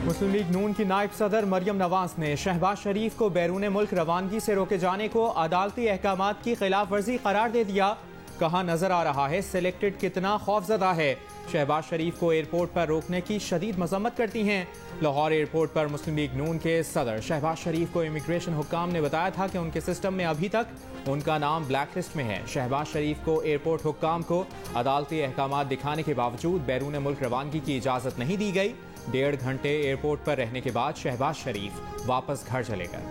मुस्लिम league नून की नायब सदर मरियम नवाज ने शहबाज शरीफ को बैरून मुल्क रवानगी से रोके जाने को अदालती अहकामात की खिलाफ वर्जी करार दे दिया। कहा नजर आ रहा है सिलेक्टेड कितना खौफजदा है। शहबाज शरीफ को एयरपोर्ट पर रोकने की शदीद मजम्मत करती हैं। लाहौर एयरपोर्ट पर मुस्लिम लीग नून के सदर शहबाज शरीफ को इमिग्रेशन हुक्काम ने बताया था कि उनके सिस्टम में अभी तक उनका नाम ब्लैक लिस्ट में है। शहबाज शरीफ को एयरपोर्ट हुक्काम को अदालती अहकामात दिखाने के बावजूद बैरून मुल्क रवानगी की इजाजत नहीं दी गई। 1.5 घंटे एयरपोर्ट पर रहने के बाद शहबाज शरीफ वापस घर चले गए।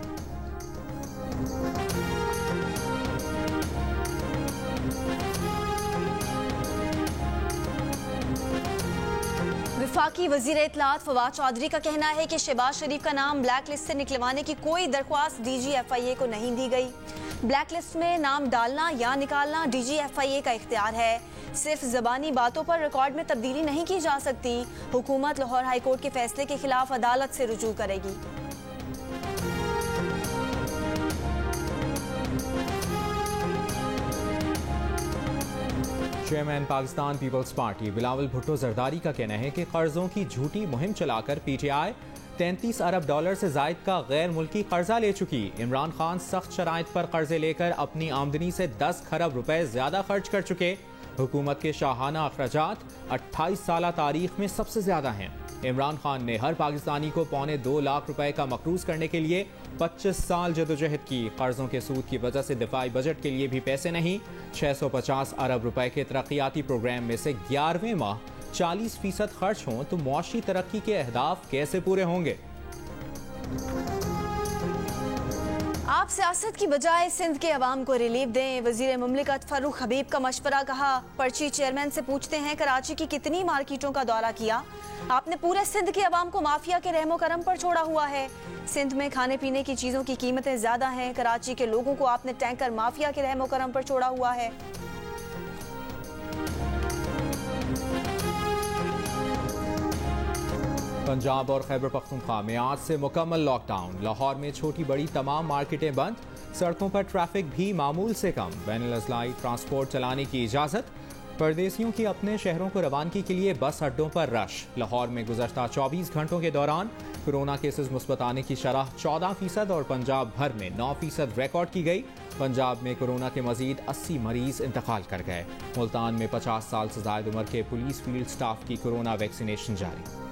वफाकी वजीर इत्तलात फवाद चौधरी का कहना है कि शहबाज शरीफ का नाम ब्लैक लिस्ट से निकलवाने की कोई दरख्वास्त DGFIA को नहीं दी गई। ब्लैक लिस्ट में नाम डालना या निकालना DGFIA का इख्तियार है। सिर्फ ज़बानी बातों पर रिकॉर्ड में तब्दीली नहीं की जा सकती। हुकूमत लाहौर हाई कोर्ट के फैसले के खिलाफ अदालत से रुजू करेगी। Chairman Pakistan peoples party Bilawal Bhutto Zardari का कहना है कि कर्जों की झूठी मुहिम चलाकर PTI 33 अरब डॉलर से जायद का गैर मुल्की कर्जा ले चुकी। इमरान खान सख्त शराइत पर कर्जे लेकर अपनी आमदनी से 10 खरब रुपए ज्यादा खर्च कर चुके। हुकूमत के शाहाना अखराजात 28 साल तारीख में सबसे ज्यादा हैं। इमरान खान ने हर पाकिस्तानी को 2.25 लाख रुपए का मकरूज करने के लिए 25 साल जदोजहद की। कर्जों के सूद की वजह से दिफाई बजट के लिए भी पैसे नहीं। 650 अरब रुपए के तरक्याती प्रोग्राम में से 11वें माह 40% खर्च हों तो मुआशी तरक्की के अहदाफ कैसे पूरे होंगे। आप सियासत की बजाय सिंध के अवाम को रिलीफ दें। वजीर मुमलिकत फरूख हबीब का मशवरा। कहा पर्ची चेयरमैन से पूछते हैं कराची की कितनी मार्केटों का दौरा किया। आपने पूरे सिंध के अवाम को माफिया के रहमो करम पर छोड़ा हुआ है। सिंध में खाने पीने की चीजों की कीमतें ज्यादा हैं। कराची के लोगों को आपने टैंकर माफिया के रहमो करम पर छोड़ा हुआ है। पंजाब और खैबर पख्तूनख्वा में आज से मुकम्मल लॉकडाउन। लाहौर में छोटी बड़ी तमाम मार्केटें बंद। सड़कों पर ट्रैफिक भी मामूल से कम। बैनुल अज़लाई ट्रांसपोर्ट चलाने की इजाज़त। परदेसियों की अपने शहरों को रवानगी के लिए बस अड्डों पर रश। लाहौर में गुज़श्ता 24 घंटों के दौरान कोरोना केसेस मुस्बत आने की शरह 14% और पंजाब भर में 9% रिकॉर्ड की गई। पंजाब में कोरोना के मजीद 80 मरीज इंतकाल कर गए। मुल्तान में 50 साल से ज़ायद उम्र के पुलिस फील्ड स्टाफ की कोरोना वैक्सीनेशन जारी।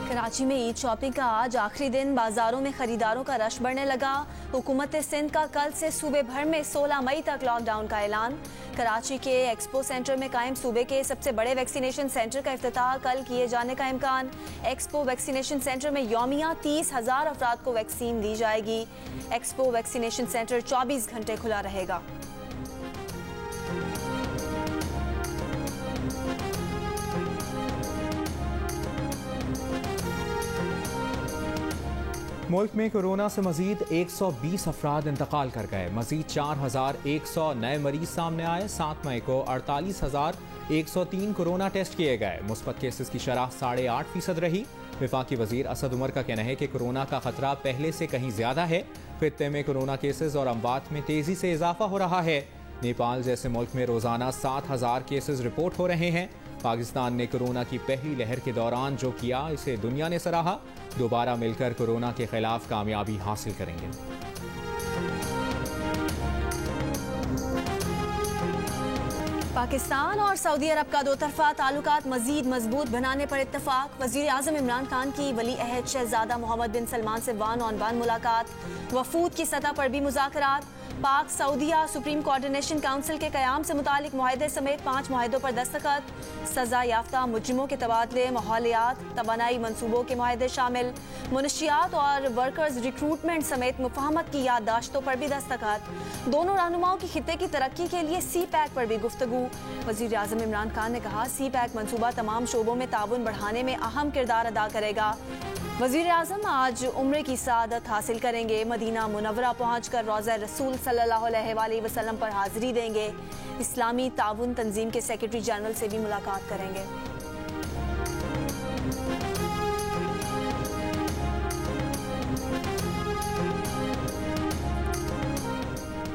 कराची में ईद शॉपिंग का आज आखिरी दिन। बाजारों में खरीदारों का रश बढ़ने लगा। हुकूमत सिंध का कल से सूबे भर में 16 मई तक लॉकडाउन का ऐलान। कराची के एक्सपो सेंटर में कायम सूबे के सबसे बड़े वैक्सीनेशन सेंटर का इफ्तिताह कल किए जाने का इम्कान। एक्सपो वैक्सीनेशन सेंटर में यौमिया 30,000 अफराद को वैक्सीन दी जाएगी। एक्सपो वैक्सीनेशन सेंटर 24 घंटे खुला रहेगा। मुल्क में कोरोना से मजीद 120 अफराद इंतकाल कर गए। मजीद 4,100 नए मरीज सामने आए। 7 मई को 48,103 कोरोना टेस्ट किए गए। मुस्बत केसेस की शरह 8.5% रही। वफाकी वजीर असद उमर का कहना है कि कोरोना का खतरा पहले से कहीं ज्यादा है। खित्ते में कोरोना केसेस और अमवात में तेजी से इजाफा हो रहा है। नेपाल जैसे मुल्क में रोजाना 7,000 केसेस रिपोर्ट हो रहे हैं। पाकिस्तान ने कोरोना की पहली लहर के दौरान जो किया इसे दुनिया ने सराहा। दोबारा मिलकर कोरोना के खिलाफ कामयाबी हासिल करेंगे। पाकिस्तान और सऊदी अरब का दोतरफा ताल्लुकात मजीद मजबूत बनाने पर इत्तफाक। वजीर आज़म इमरान खान की वली अहद शहजादा मोहम्मद बिन सलमान से 1-on-1 मुलाकात। वफूद की सतह पर भी मुज़ाकरात। पाक सऊदिया सुप्रीम कोऑर्डिनेशन काउंसिल के क़याम से मुतालिक मुआहदे समेत 5 मुआहदों पर दस्तखत। सजा याफ्ता मुजरिमों के तबादले, माहौलियात, तवानाई मनसूबों के मुआहदे शामिल। मुनशियात और वर्कर्स रिक्रूटमेंट समेत मुफाहमत की याददाश्तों पर भी दस्तखत। दोनों रहनुमाओं की खित्ते की तरक्की के लिए CPEC पर भी गुफ्तगू। वज़ीर आज़म इमरान खान ने कहा CPEC मनसूबा तमाम शोबों में ताउन बढ़ाने में अहम किरदार अदा करेगा। वज़ीर आज़म आज उम्रे की सआदत हासिल करेंगे। मदीना मुनव्वरा पहुंचकर रोज़ा रसूल सल्लल्लाहु अलैहि वसल्लम पर हाज़िरी देंगे। इस्लामी ताउन तंजीम के सेक्रेटरी जनरल से भी मुलाकात करेंगे।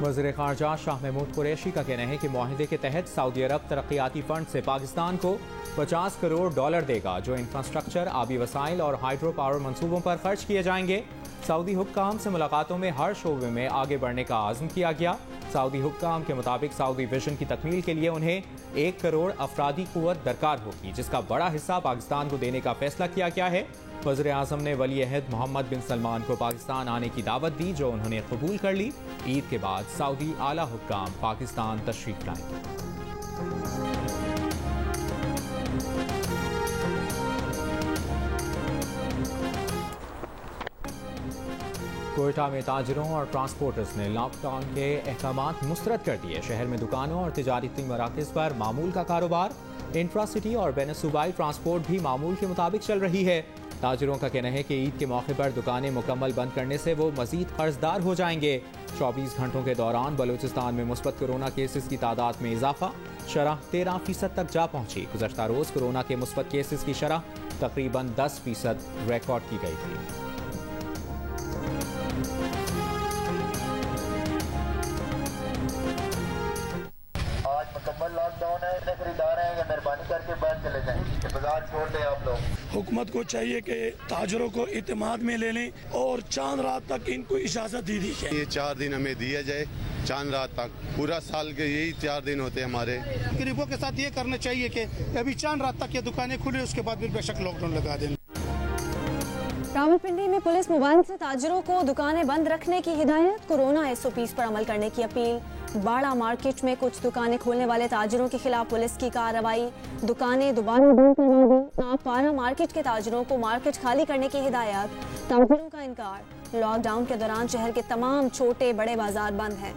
वज़ीर ख़ारजा शाह महमूद कुरैशी का कहना है कि मुआहिदे के तहत सऊदी अरब तरक्याती फंड से पाकिस्तान को $50 करोड़ देगा, जो इंफ्रास्ट्रक्चर, आबी वसाइल और हाइड्रो पावर मंसूबों पर खर्च किए जाएंगे। सऊदी हुक्काम से मुलाकातों में हर शोबे में आगे बढ़ने का आज़म किया गया। सऊदी हुक्काम के मुताबिक सऊदी विजन की तकमील के लिए उन्हें 1 करोड़ अफरादी कुव्वत दरकार होगी, जिसका बड़ा हिस्सा पाकिस्तान को देने का फैसला किया गया है। वज़ीर आज़म ने वली अहद मोहम्मद बिन सलमान को पाकिस्तान आने की दावत दी, जो उन्होंने कबूल कर ली। ईद के बाद सऊदी आला हुक्काम पाकिस्तान तशरीफ लाएंगे। कोयटा में ताजिरों और ट्रांसपोर्टर्स ने लॉकडाउन के अहकामात मुस्तरद कर दिए। शहर में दुकानों और तिजारती मराकज़ पर मामूल का कारोबार। इंट्रासिटी और बैन सूबाई ट्रांसपोर्ट भी मामूल के मुताबिक चल रही है। ताजिरों का कहना है कि ईद के मौके पर दुकानें मुकम्मल बंद करने से वो मजीद कर्जदार हो जाएंगे। 24 घंटों के दौरान बलूचिस्तान में मुस्बत कोरोना केसेस की तादाद में इजाफा, शरह 13% तक जा पहुंची। गुज़श्ता रोज़ कोरोना के मुस्बत केसेस की शरह तकरीबन 10% रिकॉर्ड की गई थी। मुकम्मल लॉकडाउन है, इतने खरीदार हैं कि मेहरबानी करके बाहर चले जाएं, बाजार छोड़ दें आप लोग। हुकूमत को चाहिए कि ताजरों को इत्मीनान में ले लें और चांद रात तक इनको इजाज़त दी है। ये 4 दिन हमें दिया जाए, चांद रात तक। पूरा साल के यही 4 दिन होते हैं हमारे। गरीबों के साथ ये करना चाहिए कि अभी चांद रात तक ये दुकानें खुली, उसके बाद फिर बेशक लॉकडाउन लगा दें। रावलपिंडी में पुलिस मोबाइल से ताजिरों को दुकानें बंद रखने की हिदायत, कोरोना SOPs पर अमल करने की अपील। बाड़ा मार्केट में कुछ दुकानें खोलने वाले ताजिरों के खिलाफ पुलिस की कार्रवाई, दुकानें दोबारा बंद करवा दी। नागपारा मार्केट के ताजिरों को मार्केट खाली करने की हिदायत, ताजिरों का इनकार। लॉकडाउन के दौरान शहर के तमाम छोटे बड़े बाजार बंद हैं।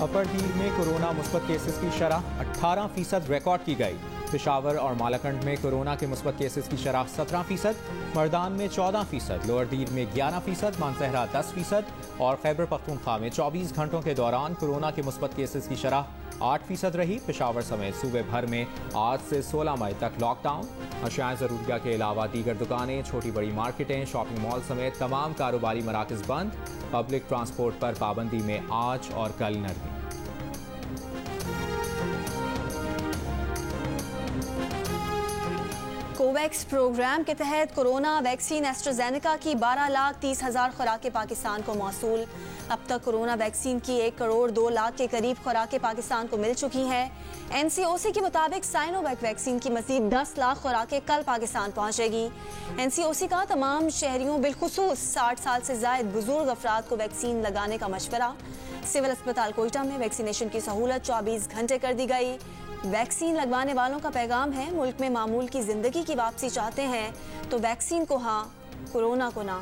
अपर दीर में कोरोना मुस्बत केसेस की शरह 18% रिकॉर्ड की गई। पेशावर और मालाकंड में कोरोना के मुस्बत केसेस की शरह 17%, मर्दान में 14%, लोअर दीर में 11%, मानसहरा 10% और खैबर पख्तूनख्वा में 24 घंटों के दौरान कोरोना के मुस्बत केसेस की शरह 8% रही। पेशावर समेत सूबे भर में आज से 16 मई तक लॉकडाउन। अशियाए ज़रूरिया के अलावा दीगर दुकानें, छोटी बड़ी मार्केटें, शॉपिंग मॉल समेत तमाम कारोबारी मराकज़ बंद। पब्लिक ट्रांसपोर्ट पर पाबंदी में आज और कल नरमी। कोवैक्स प्रोग्राम के तहत कोरोना वैक्सीन एस्ट्राजेनेका की 12,30,000 खुराकें पाकिस्तान को मौसूल। अब तक कोरोना वैक्सीन की 1 करोड़ 2 लाख के करीब खुराकें पाकिस्तान को मिल चुकी हैं। NCOC के मुताबिक साइनोवैक वैक्सीन की मजीद 10 लाख खुराकें कल पाकिस्तान पहुंचेगी। NCOC का तमाम शहरियों बिलखुसूस 60 साल से जायद बुजुर्ग अफराद को वैक्सीन लगाने का मशवरा। सिविल अस्पताल कोयटा में वैक्सीनेशन की सहूलत 24 घंटे कर दी गई। वैक्सीन लगवाने वालों का पैगाम है, मुल्क में मामूल की जिंदगी की वापसी चाहते हैं तो वैक्सीन को हाँ, कोरोना को ना।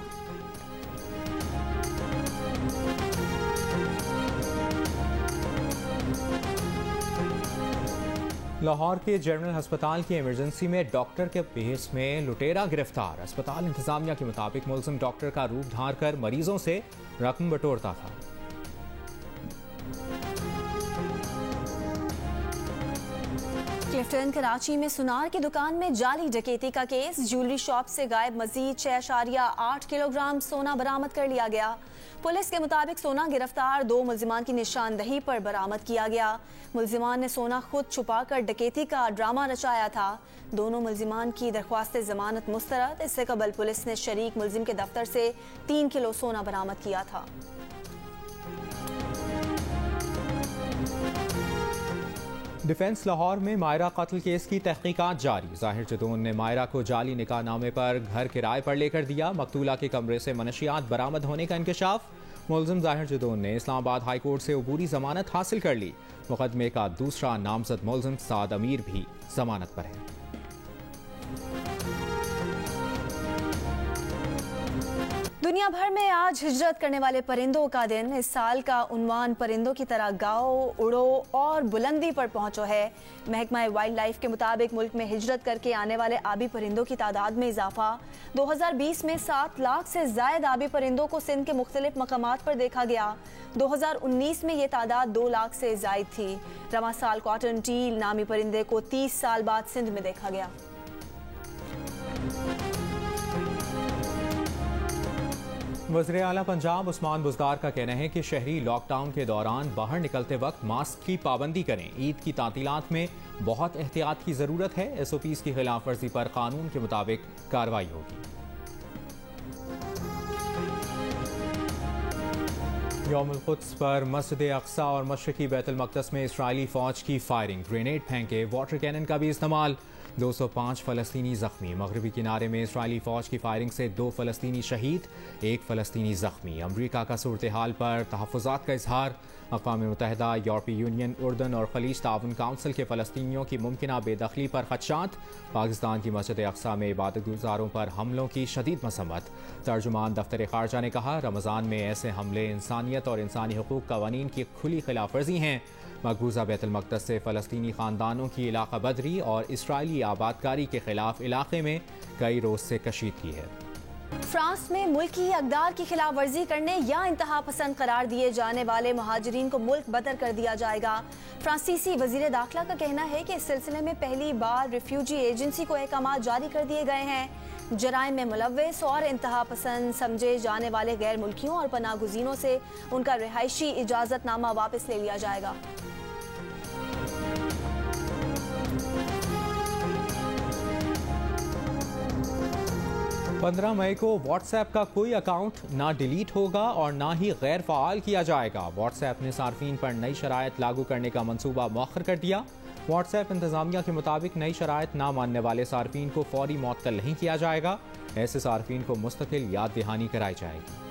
लाहौर के जनरल अस्पताल की इमरजेंसी में डॉक्टर के केस में लुटेरा गिरफ्तार। अस्पताल इंतजामिया के मुताबिक मुलजिम डॉक्टर का रूप धार कर मरीजों से रकम बटोरता था। क्लिफ्टन कराची में सुनार की दुकान में जाली डकैती का केस, ज्वेलरी शॉप से गायब मजीद 6.8 किलोग्राम सोना बरामद कर लिया गया। पुलिस के मुताबिक सोना गिरफ्तार 2 मुल्जिमान की निशानदही पर बरामद किया गया। मुल्जिमान ने सोना खुद छुपाकर डकैती का ड्रामा रचाया था। दोनों मुल्जिमान की दरख्वास्त जमानत मुस्तरद। इससे कबल पुलिस ने शरीक मुल्जिम के दफ्तर से 3 किलो सोना बरामद किया था। डिफेंस लाहौर में मायरा कत्ल केस की तहकीकात जारी। जाहिर जदून ने मायरा को जाली निकाह नामे पर घर किराए पर लेकर दिया। मकतूला के कमरे से मनशियात बरामद होने का इंकशाफ। मुलजिम जाहिर जदून ने इस्लामाबाद हाई कोर्ट से अबूरी जमानत हासिल कर ली। मुकदमे का दूसरा नामजद मुलजिम साद अमीर भी जमानत पर है। दुनिया भर में आज हिजरत करने वाले परिंदों का दिन। इस साल का उन्वान परिंदों की तरह गाओ, उड़ो और बुलंदी पर पहुंचो है। महकमा वाइल्ड लाइफ के मुताबिक मुल्क में हिजरत करके आने वाले आबी परिंदों की तादाद में इजाफा। 2020 में 7 लाख से जायद आबी परिंदों को सिंध के मुख्तलिफ मकामात पर देखा गया। 2019 में ये तादाद 2 लाख से जायद थी। रवां साल कॉटन टील नामी परिंदे को 30 साल बाद सिंध में देखा गया। वज़ीर आला पंजाब उस्मान बुज़दार का कहना है कि शहरी लॉकडाउन के दौरान बाहर निकलते वक्त मास्क की पाबंदी करें। ईद की तातीलात में बहुत एहतियात की ज़रूरत है। SOPs की खिलाफ वर्जी पर कानून के मुताबिक कार्रवाई होगी। यौमुल कुद्स पर मस्जिद अक्सा और मशरकी बैतुल मक़दस में इस्राइली फ़ौज की फायरिंग, ग्रेनेड फेंके, वाटर कैनन का भी इस्तेमाल। 205 फ़लस्तीनी ज़ख्मी। मगरबी किनारे में इस्राइली फ़ौज की फायरिंग से 2 फ़लस्तीनी शहीद, 1 फ़लस्तीनी ज़ख्मी। अमरीका का सूरत हाल पर तहफ़्फ़ुज़ात का इजहार। अक़वाम मुत्तहिदा, यूरोपीय यूनियन, उर्दन और खलीज ताउन काउंसिल के फ़लस्तीनियों की मुमकिना बेदखली पर खदशात। पाकिस्तान की मस्जिद अक्सा में इबादत गुजारों पर हमलों की शदीद मसम्मत। तर्जुमान दफ्तर ख़ारजा ने कहा, रमज़ान में ऐसे हमले इंसानियत और इंसानी हुकूक कवानीन की खुली खिलाफ वर्जी हैं। मकबूजा बैतुल मक़दस से फ़लस्तीनी ख़ानदानों की इलाका बदरी और इसराइली आबादकारी के खिलाफ इलाके में कई रोज़ से कशीदगी है। फ्रांस में मुल्की अक़दार की खिलाफ वर्जी करने या इंतहा पसंद करार दिए जाने वाले महाजरीन को मुल्क बदर कर दिया जाएगा। फ्रांसीसी वज़ीर दाखिला का कहना है कि इस सिलसिले में पहली बार रिफ्यूजी एजेंसी को अहकाम जारी कर दिए गए हैं। जराइम में मुलव्वस और इंतहा पसंद समझे जाने वाले गैर मुल्कियों और पनाह गुज़ीनों से उनका रिहायशी इजाज़तनामा वापस ले लिया जाएगा। 15 मई को व्हाट्सएप का कोई अकाउंट ना डिलीट होगा और ना ही गैर फ़ाल किया जाएगा। व्हाट्सएप ने सार्फिन पर नई शराइत लागू करने का मंसूबा मौखर कर दिया। व्हाट्सएप इंतज़ामिया के मुताबिक नई शराइत ना मानने वाले सार्फिन को फौरी मअतल नहीं किया जाएगा। ऐसे सार्फिन को मुस्तकिल याद दहानी कराई जाएगी।